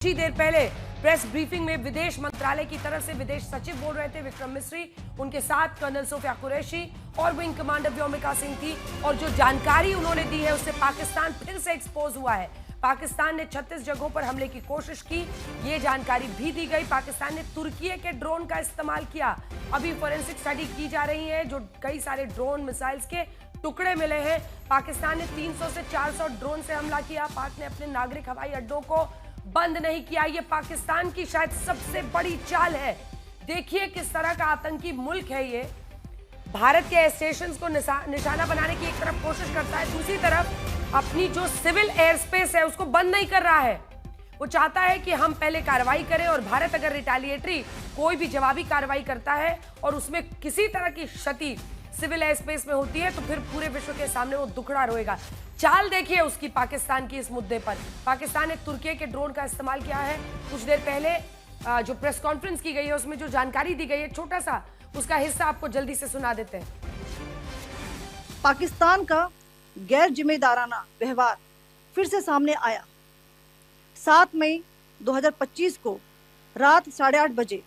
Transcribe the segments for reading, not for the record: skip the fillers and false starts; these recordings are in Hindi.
कुछ ही देर पहले प्रेस ब्रीफिंग में विदेश मंत्रालय की तरफ से विदेश सचिव बोल रहे थे विक्रम मिस्री, उनके साथ कर्नल सोफिया कुरैशी और विंग कमांडर व्योमिका सिंह थी। और जो जानकारी उन्होंने दी है उससे पाकिस्तान फिर से एक्सपोज हुआ है। पाकिस्तान ने 36 जगहों पर हमले की कोशिश की, ये जानकारी भी दी गई। पाकिस्तान ने तुर्की के ड्रोन का इस्तेमाल किया। अभी फोरेंसिक स्टडी की जा रही है, जो कई सारे ड्रोन मिसाइल्स के टुकड़े मिले हैं। पाकिस्तान ने 300 से 400 ड्रोन से हमला किया। पाक ने अपने नागरिक हवाई अड्डों को बंद नहीं किया। ये पाकिस्तान की शायद सबसे बड़ी चाल है। देखिए किस तरह का आतंकी मुल्क है ये। भारत के एयर स्टेशन को निशाना बनाने की एक तरफ कोशिश करता है, दूसरी तरफ अपनी जो सिविल एयर स्पेस है उसको बंद नहीं कर रहा है। वो चाहता है कि हम पहले कार्रवाई करें और भारत अगर रिटेलिएटरी कोई भी जवाबी कार्रवाई करता है और उसमें किसी तरह की क्षति सिविल एयर स्पेस में होती है तो फिर पूरे विश्व के सामने वो दुखड़ा रोएगा। चाल देखिए उसकी पाकिस्तान की इस मुद्दे पर। पाकिस्तान ने तुर्की के ड्रोन का इस्तेमाल किया है। कुछ देर पहले जो प्रेस कॉन्फ्रेंस की गई है उसमें जो जानकारी दी गई है, छोटा सा उसका हिस्सा आपको जल्दी से सुना देते हैं। पाकिस्तान का गैर जिम्मेदाराना व्यवहार फिर से सामने आया। 7 मई 2025 को रात 8:30 बजे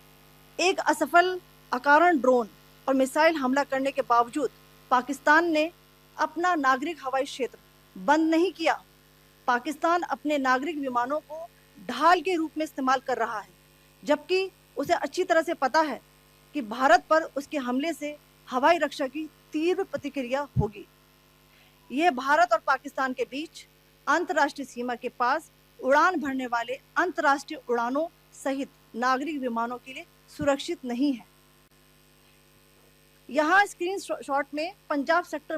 एक असफल अकारण ड्रोन और मिसाइल हमला करने के बावजूद पाकिस्तान ने अपना नागरिक हवाई क्षेत्र बंद नहीं किया। पाकिस्तान अपने नागरिक विमानों को ढाल के रूप में इस्तेमाल कर रहा है, जबकि उसे अच्छी तरह से पता है कि भारत पर उसके हमले से हवाई रक्षा की तीव्र प्रतिक्रिया होगी। यह भारत और पाकिस्तान के बीच अंतर्राष्ट्रीय सीमा के पास उड़ान भरने वाले अंतर्राष्ट्रीय उड़ानों सहित नागरिक विमानों के लिए सुरक्षित नहीं है। यहाँ स्क्रीन शॉट में पंजाब सेक्टर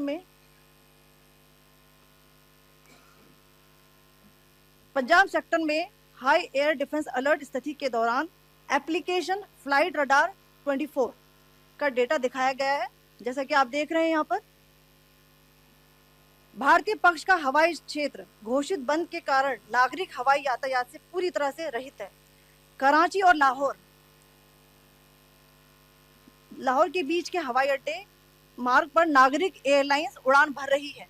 में हाई एयर डिफेंस अलर्ट स्थिति के दौरान एप्लीकेशन फ्लाइट रडार 24 का डेटा दिखाया गया है। जैसा कि आप देख रहे हैं यहाँ पर भारतीय पक्ष का हवाई क्षेत्र घोषित बंद के कारण नागरिक हवाई यातायात से पूरी तरह से रहित है। कराची और लाहौर के बीच के हवाई अड्डे मार्ग पर नागरिक एयरलाइंस उड़ान भर रही है।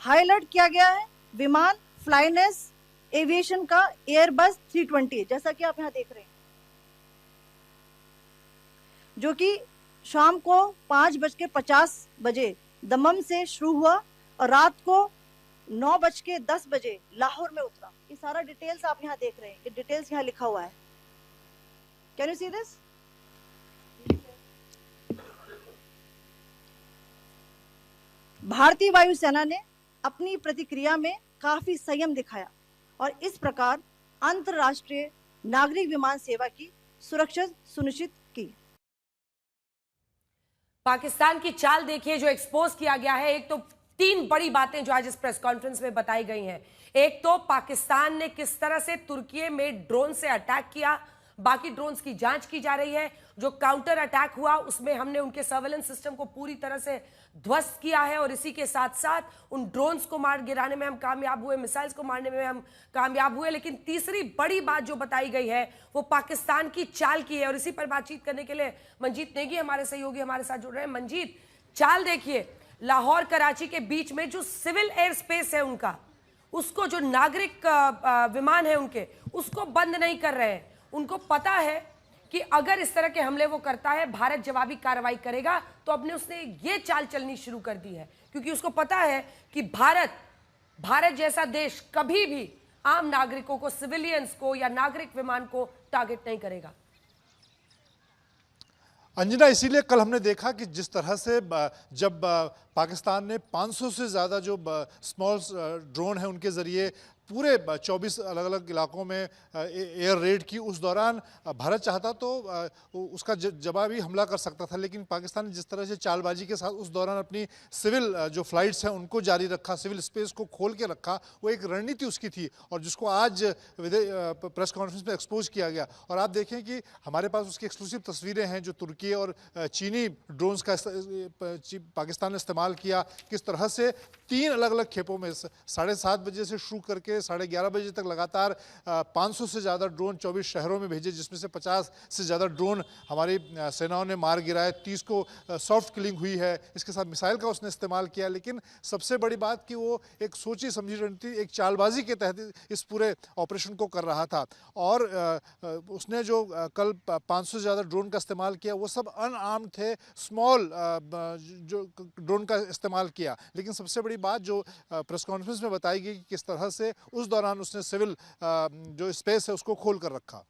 हाई अलर्ट किया गया है विमान फ्लाइनेस एविएशन का एयरबस 320, जैसा कि आप यहाँ देख रहे हैं, जो कि शाम को 5:50 बजे दमम से शुरू हुआ और रात को 9:10 बजे लाहौर में उतरा। ये सारा डिटेल्स आप यहाँ देख रहे हैं, ये डिटेल्स यहाँ लिखा हुआ है। Can you see this? भारतीय वायुसेना ने अपनी प्रतिक्रिया में काफी संयम दिखाया और इस प्रकार अंतरराष्ट्रीय नागरिक विमान सेवा की सुरक्षा सुनिश्चित की। पाकिस्तान की चाल देखिए जो एक्सपोज किया गया है। एक तो 3 बड़ी बातें जो आज इस प्रेस कॉन्फ्रेंस में बताई गई हैं। एक तो पाकिस्तान ने किस तरह से तुर्की में ड्रोन से अटैक किया, बाकी ड्रोन्स की जांच की जा रही है। जो काउंटर अटैक हुआ उसमें हमने उनके सर्वेलेंस सिस्टम को पूरी तरह से ध्वस्त किया है और इसी के साथ साथ उन ड्रोन्स को मार गिराने में हम कामयाब हुए, मिसाइल्स को मारने में हम कामयाब हुए। लेकिन तीसरी बड़ी बात जो बताई गई है वो पाकिस्तान की चाल की है और इसी पर बातचीत करने के लिए मंजीत नेगी हमारे सहयोगी हमारे साथ जुड़ रहे हैं। मंजीत, चाल देखिए, लाहौर कराची के बीच में जो सिविल एयर स्पेस है उनका, उसको जो नागरिक विमान है उनके, उसको बंद नहीं कर रहे हैं। उनको पता है कि अगर इस तरह के हमले वो करता है भारत जवाबी कार्रवाई करेगा, तो अपने उसने ये चाल चलनी शुरू कर दी है, क्योंकि उसको पता है कि भारत जैसा देश कभी भी आम नागरिकों को, सिविलियंस को या नागरिक विमान को टारगेट नहीं करेगा। अंजना, इसीलिए कल हमने देखा कि जिस तरह से जब पाकिस्तान ने 500 से ज़्यादा जो स्मॉल ड्रोन है उनके ज़रिए पूरे 24 अलग अलग इलाकों में एयर रेड की, उस दौरान भारत चाहता तो उसका जवाबी हमला कर सकता था, लेकिन पाकिस्तान ने जिस तरह से चालबाजी के साथ उस दौरान अपनी सिविल जो फ्लाइट्स हैं उनको जारी रखा, सिविल स्पेस को खोल के रखा, वो एक रणनीति उसकी थी और जिसको आज प्रेस कॉन्फ्रेंस में एक्सपोज किया गया। और आप देखें कि हमारे पास उसकी एक्सक्लूसिव तस्वीरें हैं जो तुर्की और चीनी ड्रोन्स का पाकिस्तान ने इस्तेमाल किया। किस तरह से 3 अलग अलग खेपों में 7:30 बजे से शुरू करके के 11:30 बजे तक लगातार 500 से ज़्यादा ड्रोन 24 शहरों में भेजे, जिसमें से 50 से ज़्यादा ड्रोन हमारी सेनाओं ने मार गिराए, 30 को सॉफ्ट किलिंग हुई है। इसके साथ मिसाइल का उसने इस्तेमाल किया। लेकिन सबसे बड़ी बात कि वो एक सोची समझी रणनीति, एक चालबाजी के तहत इस पूरे ऑपरेशन को कर रहा था। और उसने जो कल 500 से ज़्यादा ड्रोन का इस्तेमाल किया वो सब अनआर्म्ड थे, स्मॉल जो ड्रोन का इस्तेमाल किया। लेकिन सबसे बड़ी बात जो प्रेस कॉन्फ्रेंस में बताई गई कि किस तरह से उस दौरान उसने सिविल जो स्पेस है उसको खोल कर रखा।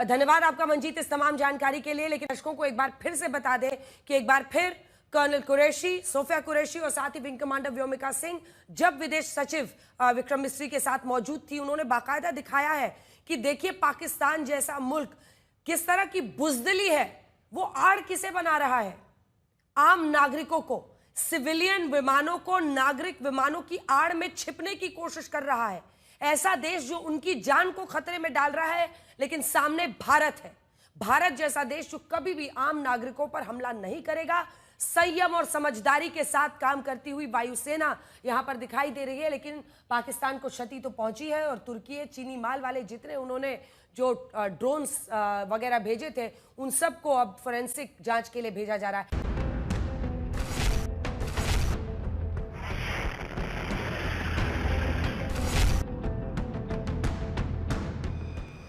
धन्यवाद आपका मंजीत इस तमाम जानकारी के लिए। लेकिन दर्शकों को एक बार फिर से बता दें कि एक बार फिर कर्नल कुरैशी, सोफिया कुरैशी और साथ ही विंग कमांडर व्योमिका सिंह जब विदेश सचिव विक्रम मिस्री के साथ मौजूद थी, उन्होंने बाकायदा दिखाया है कि देखिए पाकिस्तान जैसा मुल्क किस तरह की बुजदिली है, वो आड़ किसे बना रहा है, आम नागरिकों को, सिविलियन विमानों को नागरिक विमानों की आड़ में छिपने की कोशिश कर रहा है। ऐसा देश जो उनकी जान को खतरे में डाल रहा है, लेकिन सामने भारत है, भारत जैसा देश जो कभी भी आम नागरिकों पर हमला नहीं करेगा। संयम और समझदारी के साथ काम करती हुई वायुसेना यहां पर दिखाई दे रही है। लेकिन पाकिस्तान को क्षति तो पहुंची है और तुर्की चीनी माल वाले जितने उन्होंने जो ड्रोन्स वगैरह भेजे थे उन सबको अब फोरेंसिक जांच के लिए भेजा जा रहा है।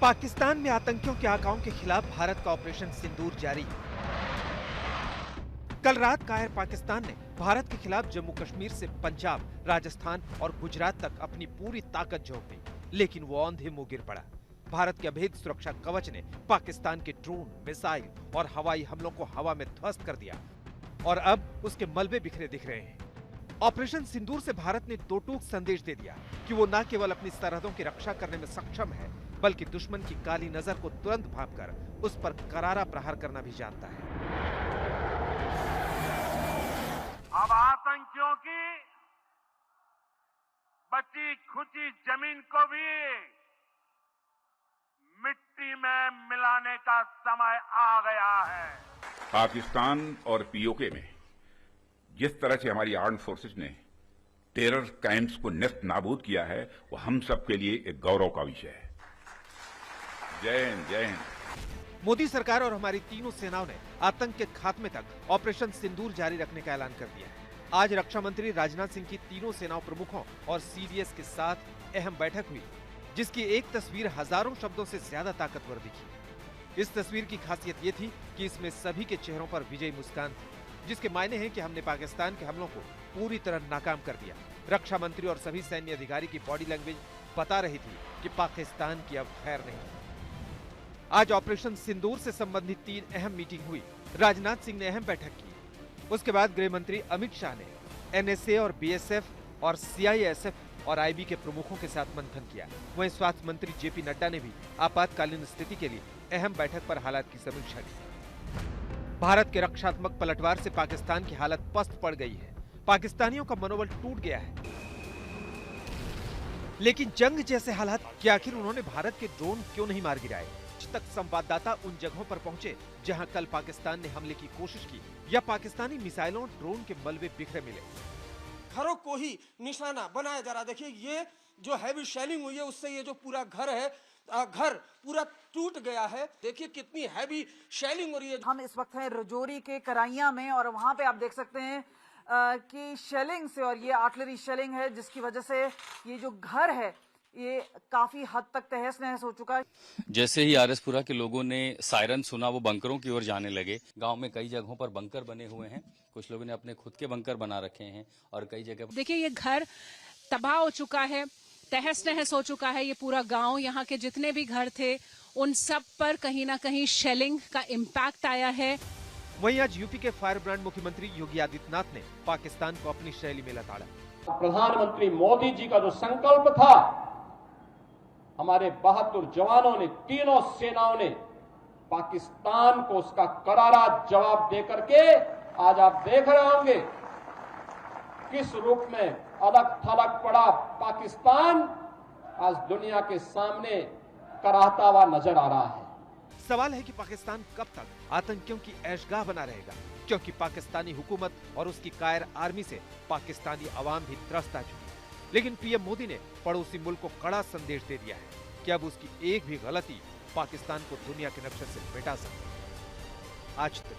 पाकिस्तान में आतंकियों के आकाओं के खिलाफ भारत का ऑपरेशन सिंदूर जारी है। कल रात कायर पाकिस्तान ने भारत के खिलाफ जम्मू कश्मीर से पंजाब, राजस्थान और गुजरात तक अपनी पूरी ताकत झोंक दी, लेकिन वो औंधे मुंह गिर पड़ा। भारत के अभेद सुरक्षा कवच ने पाकिस्तान के ड्रोन, मिसाइल और हवाई हमलों को हवा में ध्वस्त कर दिया और अब उसके मलबे बिखरे दिख रहे हैं। ऑपरेशन सिंदूर से भारत ने दो टूक संदेश दे दिया कि वो न केवल अपनी सरहदों की रक्षा करने में सक्षम है, बल्कि दुश्मन की काली नजर को तुरंत भांपकर उस पर करारा प्रहार करना भी जानता है। अब आतंकियों की बची खुची जमीन को भी मिट्टी में मिलाने का समय आ गया है। पाकिस्तान और पीओके में जिस तरह से हमारी आर्म्ड फोर्सेस ने टेरर कैंप्स को नेस्त नाबूद किया है, वो हम सब के लिए एक गौरव का विषय है। जय हिंद, जय हिंद। मोदी सरकार और हमारी तीनों सेनाओं ने आतंक के खात्मे तक ऑपरेशन सिंदूर जारी रखने का ऐलान कर दिया है। आज रक्षा मंत्री राजनाथ सिंह की तीनों सेनाओं प्रमुखों और सीडीएस के साथ अहम बैठक हुई, जिसकी एक तस्वीर हजारों शब्दों से ज्यादा ताकतवर दिखी। इस तस्वीर की खासियत ये थी कि इसमें सभी के चेहरों पर विजयी मुस्कान थी, जिसके मायने हैं कि हमने पाकिस्तान के हमलों को पूरी तरह नाकाम कर दिया। रक्षा मंत्री और सभी सैन्य अधिकारी की बॉडी लैंग्वेज बता रही थी कि पाकिस्तान की अब खैर नहीं। आज ऑपरेशन सिंदूर से संबंधित 3 अहम मीटिंग हुई। राजनाथ सिंह ने अहम बैठक की। उसके बाद गृह मंत्री अमित शाह ने एनएसए और बीएसएफ और सीआईएसएफ और आईबी के प्रमुखों के साथ मंथन किया। वहीं स्वास्थ्य मंत्री जेपी नड्डा ने भी आपातकालीन स्थिति के लिए अहम बैठक पर हालात की समीक्षा की। भारत के रक्षात्मक पलटवार से पाकिस्तान की हालत पस्त पड़ गई है। पाकिस्तानियों का मनोबल टूट गया है। लेकिन जंग जैसे हालात कि आखिर उन्होंने भारत के ड्रोन क्यों नहीं मार गिराए? आज तक संवाददाता उन जगहों पर पहुंचे जहां कल पाकिस्तान ने हमले की कोशिश की या पाकिस्तानी मिसाइलों और ड्रोन के मलबे बिखरे मिले। घरों को ही निशाना बनाया जा रहा। देखिए ये जो हैवी शेलिंग हुई है उससे ये जो पूरा घर है, घर पूरा टूट गया है। देखिए कितनी हैवी शेलिंग हो रही है। हम इस वक्त हैं रजौरी के कराइयां में और वहां पे आप देख सकते हैं कि शेलिंग से, और ये आर्टिलरी शेलिंग है जिसकी वजह से ये जो घर है ये काफी हद तक तहस नहस हो चुका है। जैसे ही आरएसपुरा के लोगों ने सायरन सुना वो बंकरों की ओर जाने लगे। गांव में कई जगहों पर बंकर बने हुए हैं, कुछ लोगों ने अपने खुद के बंकर बना रखे हैं और कई जगह देखिए ये घर तबाह हो चुका है, तहस नहस हो चुका है। ये पूरा गांव, यहाँ के जितने भी घर थे उन सब पर कहीं ना कहीं शेलिंग का इम्पैक्ट आया है। वहीं आज यूपी के फायर ब्रांड मुख्यमंत्री योगी आदित्यनाथ ने पाकिस्तान को अपनी शैली में लताड़ा। प्रधानमंत्री मोदी जी का जो संकल्प था, हमारे 72 जवानों ने, तीनों सेनाओं ने पाकिस्तान को उसका करारा जवाब दे करके आज आप देख रहे होंगे किस रूप में अलग थलग पड़ा पाकिस्तान आज दुनिया के सामने कराहता हुआ नजर आ रहा है। सवाल है कि पाकिस्तान कब तक आतंकियों की ऐशगाह बना रहेगा, क्योंकि पाकिस्तानी हुकूमत और उसकी कायर आर्मी से पाकिस्तानी अवाम भी त्रस्त आ चुकी है। लेकिन पीएम मोदी ने पड़ोसी मुल्क को कड़ा संदेश दे दिया है कि अब उसकी एक भी गलती पाकिस्तान को दुनिया के नक्शे से मिटा सकती है। आज तक